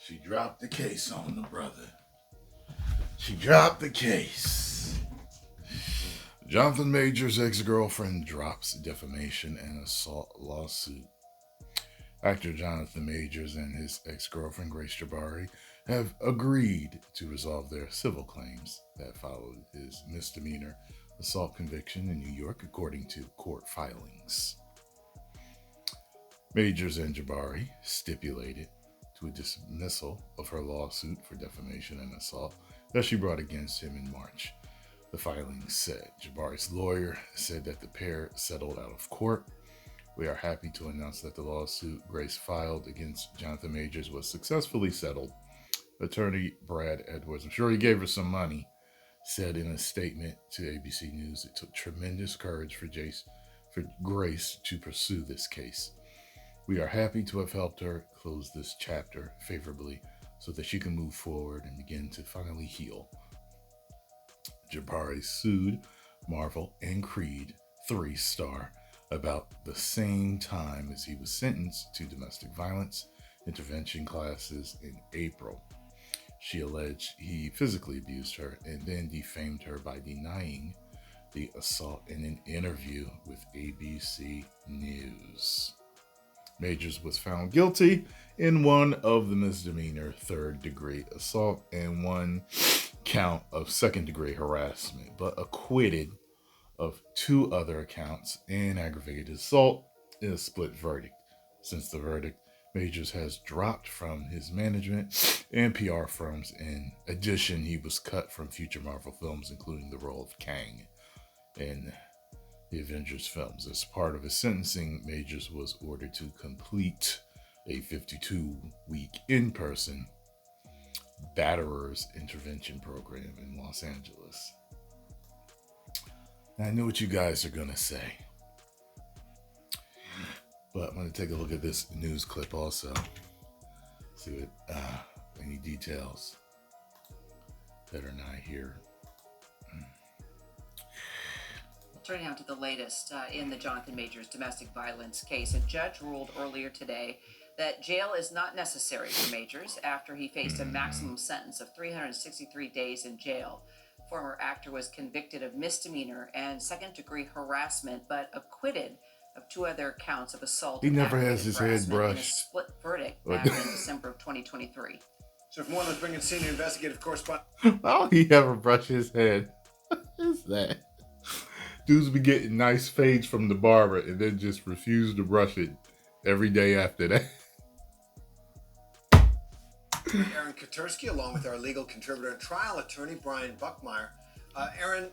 She dropped the case on the brother. She dropped the case. Jonathan Majors' ex-girlfriend drops defamation and assault lawsuit. Actor Jonathan Majors and his ex-girlfriend Grace Jabari have agreed to resolve their civil claims that followed his misdemeanor assault conviction in New York, according to court filings. Majors and Jabari stipulated to a dismissal of her lawsuit for defamation and assault that she brought against him in March. The filing said Jabari's lawyer said that the pair settled out of court. We are happy to announce that the lawsuit Grace filed against Jonathan Majors was successfully settled. Attorney Brad Edwards, I'm sure he gave her some money, said in a statement to ABC News it took tremendous courage for Grace to pursue this case. We are happy to have helped her close this chapter favorably so that she can move forward and begin to finally heal. Jabari sued Marvel and Creed 3-star about the same time as he was sentenced to domestic violence intervention classes in April. She alleged he physically abused her and then defamed her by denying the assault in an interview with ABC News. Majors was found guilty in one of the misdemeanor third-degree assault and one count of second-degree harassment, but acquitted of 2 other counts in aggravated assault in a split verdict. Since the verdict, Majors has dropped from his management and PR firms. In addition, he was cut from future Marvel films, including the role of Kang in the Avengers films. As part of his sentencing, Majors was ordered to complete a 52-week in-person batterers intervention program in Los Angeles. Now, I know what you guys are going to say, but I'm going to take a look at this news clip also, see what any details that are not here. Turning now to the latest in the Jonathan Majors domestic violence case, a judge ruled earlier today that jail is not necessary for Majors after he faced a maximum sentence of 363 days in jail. Former actor was convicted of misdemeanor and second-degree harassment, but acquitted of 2 other counts of assault. He never has his head brushed. In a split verdict back in December of 2023. So for more, let's bring in senior investigative correspondent. Why don't he ever brush his head? What is that? Dudes be getting nice fades from the barber and then just refuse to brush it every day after that. Aaron Katursky, along with our legal contributor and trial attorney, Brian Buckmeyer. Aaron,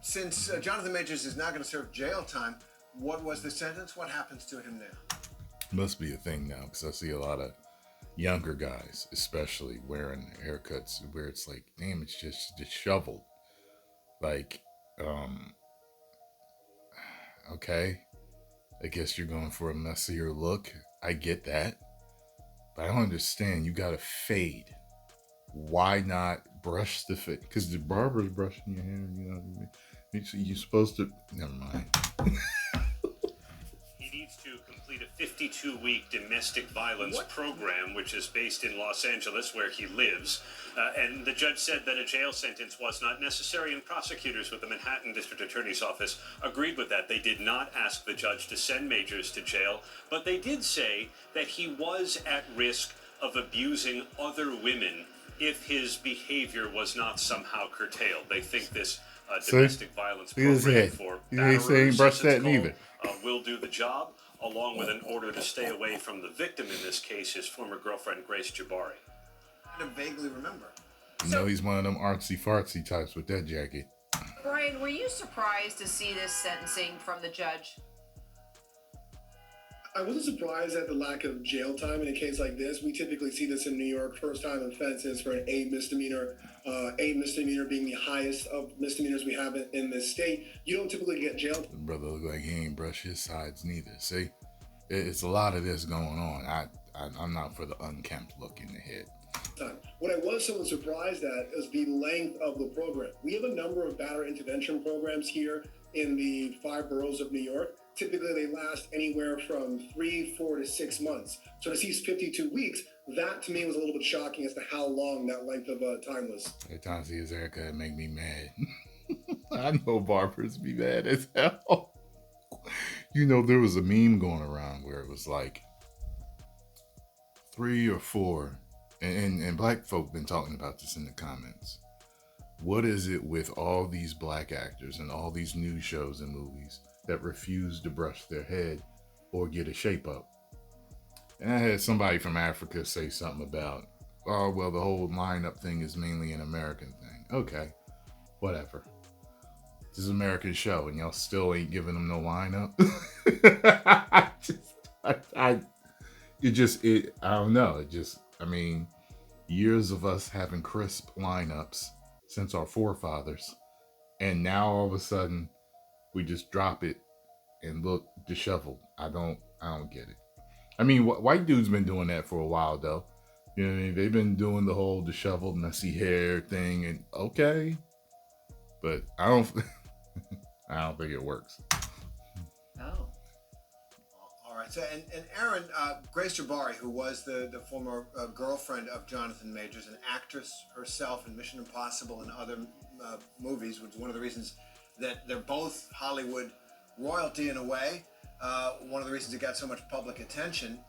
since Jonathan Majors is now going to serve jail time, what was the sentence? What happens to him now? Must be a thing now, because I see a lot of younger guys, especially, wearing haircuts where it's like, damn, it's just disheveled. Like, okay, I guess you're going for a messier look. I get that. But I don't understand. You got to fade. Why not brush the fade? Because the barber's brushing your hair. You know what I mean? You're supposed to... Never mind. He needs to complete a 52-week domestic violence program, which is based in Los Angeles, where he lives. And the judge said that a jail sentence was not necessary, and prosecutors with the Manhattan District Attorney's Office agreed with that. They did not ask the judge to send Majors to jail, but they did say that he was at risk of abusing other women if his behavior was not somehow curtailed. They think this domestic violence program for batterers, will do the job, along with an order to stay away from the victim, in this case, his former girlfriend, Grace Jabari. I vaguely remember. No, he's one of them artsy-fartsy types with that jacket. Brian, were you surprised to see this sentencing from the judge? I wasn't surprised at the lack of jail time in a case like this. We typically see this in New York, first-time offenses for an A misdemeanor. A misdemeanor being the highest of misdemeanors we have in this state. You don't typically get jail. The brother look like he ain't brushed his sides neither. See, it's a lot of this going on. I'm not for the unkempt look in the head. What I was somewhat surprised at is the length of the program. We have a number of batter intervention programs here in the 5 boroughs of New York. typically they last anywhere from 3, 4 to 6 months. So to see 52 weeks, that to me was a little bit shocking as to how long that length of time was. Every time I see his haircut, it make me mad. I know barbers be mad as hell. You know, there was a meme going around where it was like 3 or 4, and black folk been talking about this in the comments. What is it with all these black actors and all these news shows and movies that refuse to brush their head or get a shape up? And I had somebody from Africa say something about, oh, well, the whole lineup thing is mainly an American thing. Okay, whatever. This is an American show, and y'all still ain't giving them no lineup. I don't know. Years of us having crisp lineups since our forefathers, and now all of a sudden we just drop it and look disheveled. I don't get it. I mean, white dudes been doing that for a while though. You know what I mean? They've been doing the whole disheveled, messy hair thing, and okay, but I don't think it works. Oh. All right. So, and Aaron, Grace Jabari, who was the former girlfriend of Jonathan Majors, an actress herself in Mission Impossible and other movies, which is one of the reasons that they're both Hollywood royalty in a way. One of the reasons it got so much public attention.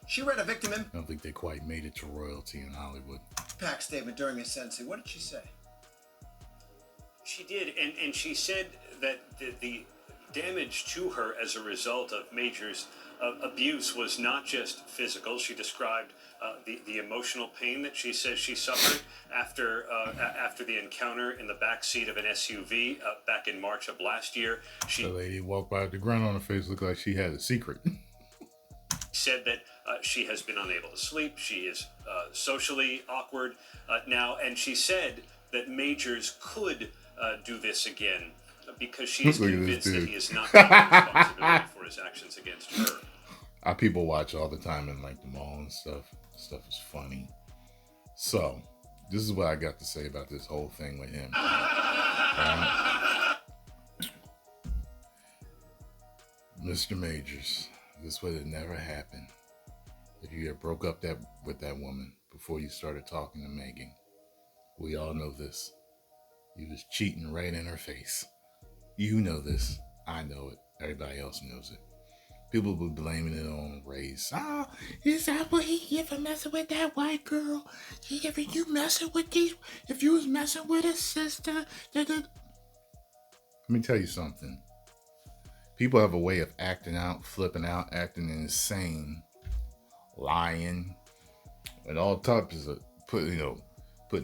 She read a victim I don't think they quite made it to royalty in Hollywood. impact statement during his sentencing. What did she say? She did, and she said that the damage to her as a result of Major's abuse was not just physical. She described the emotional pain that she says she suffered after the encounter in the back seat of an SUV back in March of last year. The lady walked by with the grin on her face, looked like she had a secret. Said that she has been unable to sleep. She is socially awkward now, and she said that Majors could do this again because she is convinced that he is not taking responsibility for his actions against her. People watch all the time in like the mall and stuff. Stuff is funny. So, this is what I got to say about this whole thing with him. Mr. Majors, this would have never happened if you had broke up with that woman before you started talking to Megan. We all know this. You was cheating right in her face. You know this. I know it. Everybody else knows it. People be blaming it on race. Oh, is that what he ever messing with that white girl? If you messing with these, if you was messing with his sister, let me tell you something. People have a way of acting out, flipping out, acting insane, lying, and all types of putting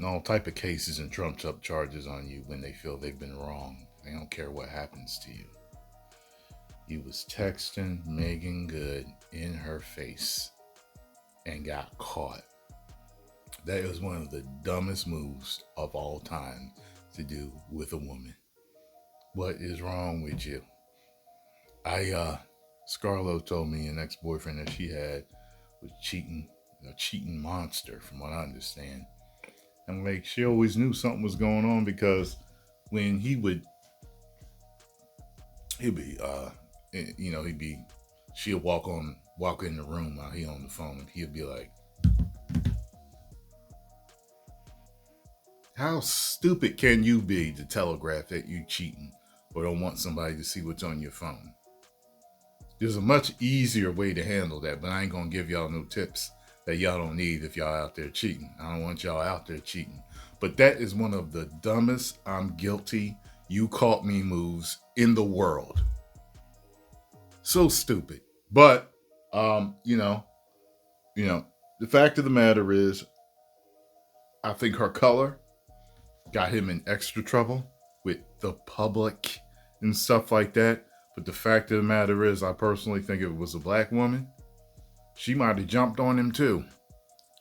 all type of cases and trumped up charges on you when they feel they've been wrong. They don't care what happens to you. You was texting Megan Good in her face and got caught. That is one of the dumbest moves of all time to do with a woman. What is wrong with you? Scarlo told me an ex-boyfriend that she had was cheating, a cheating monster from what I understand. And like, she always knew something was going on because when she'll walk in the room while he on the phone and he'll be like, how stupid can you be to telegraph that you cheating or don't want somebody to see what's on your phone? There's a much easier way to handle that, but I ain't gonna give y'all no tips that y'all don't need if y'all out there cheating. I don't want y'all out there cheating. But that is one of the dumbest I'm guilty, you caught me moves in the world. So stupid. But, the fact of the matter is, I think her color got him in extra trouble with the public and stuff like that. But the fact of the matter is, I personally think if it was a black woman, she might have jumped on him too.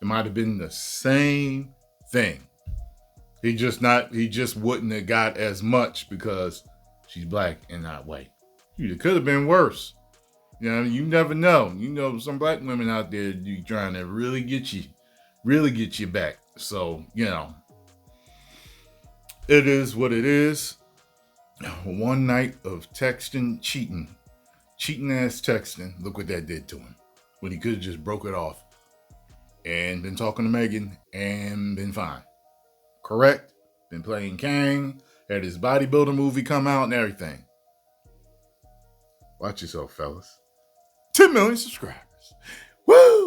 It might have been the same thing. He just wouldn't have got as much because she's black and not white. It could have been worse. You never know. Some black women out there you trying to really get you back. So, it is what it is. One night of texting cheating Cheating ass texting. Look what that did to him. When he could have just broke it off and been talking to Megan and been fine. Correct? Been playing Kang. Had his bodybuilder movie come out and everything. Watch yourself, fellas. 10 million subscribers. Woo!